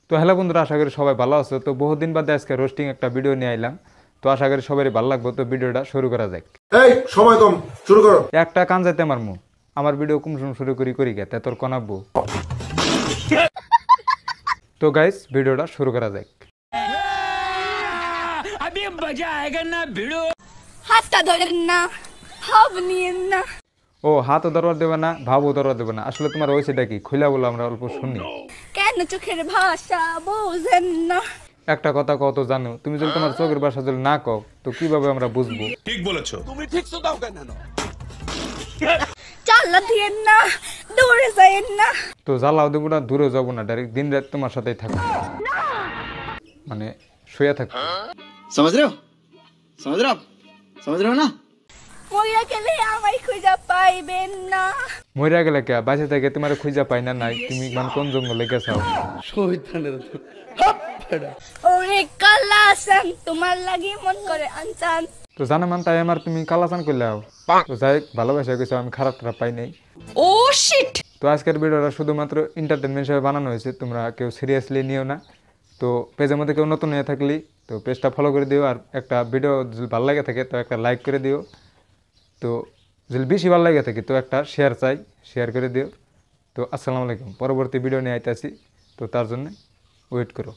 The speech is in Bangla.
তো হ্যালো বন্ধুরা, আশা করি সবাই ভালো আছো। তো বহুদিন বাদে আজকে রোস্টিং একটা ভিডিও নিয়ে আইলাম। তো আশা করি সবারই ভালো লাগবে। তো ভিডিওটা শুরু করা যাক। এই সময় কম, শুরু করো। একটা কান যাইতে আমার ভিডিও কুমসুম শুরু করি গে তে তোর কনাবো। তো গাইস, ভিডিওটা শুরু করা যাক। अभी मजा आएगा ना भिड़ो। হাতটা ধরেন না, হাব নিয়েন না। ও, হাতও দরবার দেবে না, ভাবও দরবার দেবে না। আসলে তোমার ওইটা কি খুলে বলো, আমরা অল্প শুনি। কেন চোখের ভাষা বোঝেন না? একটা কথা কত জানো, তুমি যদি তোমার চোখের ভাষা যদি না কও তো কিভাবে আমরা বুঝবো? ঠিক বলেছো। চাল্লা দিয়েন না, দৌড়ে যাইয়েন না। তো জ্বালাও দেবো না, দূরে যাবো না, ডাইরেক্ট দিন রাত তোমার সাথেই থাকবো, মানে শুয়ে থাকবো। समझ रहे हो आप समझ रहे हो ना। মইরা গেলে আমায় খুঁজা পাইবেন না। মরিয়া গেলে কে বাঁচে থেকে তোমার খুঁজা পাই না নাই, তুমি মানে কোন জঙ্গলে গেছাও? ওরে কালাসান, তোমার লাগি মন করে আনচান। তো জানা মান তাই আমার তুমি কালাচান করলেও। তো যাই ভালোবাসা গেছো, আমি খারাপ খারাপ পাই নাই। ও শিট। তো আজকের ভিডিওটা শুধুমাত্র এন্টারটেনমেন্ট হিসেবে বানানো হয়েছে, তোমরা কেউ সিরিয়াসলি নিও না। তো পেজের মধ্যে কেউ নতুন হয়ে থাকলে তো পেজটা ফলো করে দিও, আর একটা ভিডিও যদি ভালো লাগে থাকে তো একটা লাইক করে দিও। তো যদি বেশি ভালো লাগে থাকে তো একটা শেয়ার করে দিও। তো আসসালামু আলাইকুম, পরবর্তী ভিডিও নিয়ে আইতেছি, তো তার জন্য ওয়েট করো।